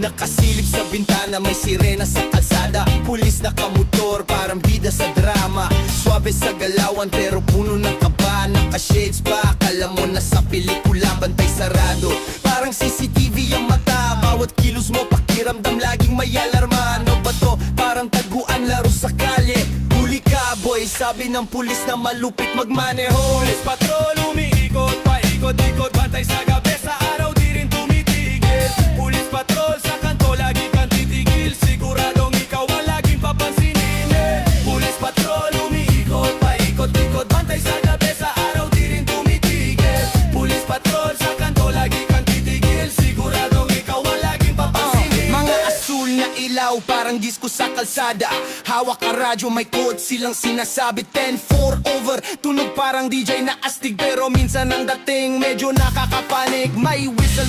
Nakasilip sa bintana, may sirena sa kalsada. Pulis nakamotor, parang bida sa drama. Swabe sa galawan pero puno ng kaba. Naka-shades pa, akala mo na sa pelikula. Bantay sarado, parang CCTV ang mata. Bawat kilos mo, pakiramdam laging may alarma. Ano ba to? Parang taguan, laro sa kalye. Huli ka boy, sabi ng pulis na malupit magmaneho. Pulis patrol, umiikot, paikot-ikot, bantay sa gabi, sa araw di rin tumitigil. Pulis patrol, sa kanto lagi kang titigil, siguradong ikaw ang laging papansinin. Pulis patrol, umiikot, paikot-ikot, bantay sa gabi, sa araw di rin tumitigil. Pulis patrol, sa kanto lagi kang titigil, siguradong ikaw ang laging papansinin. Mga asul na ilaw, parang disco sa kalsada. Hawak ka radyo, may code silang sinasabi. 10-4 over, tunog parang DJ na astig. Pero minsan ang dating medyo nakakapanig. May whistle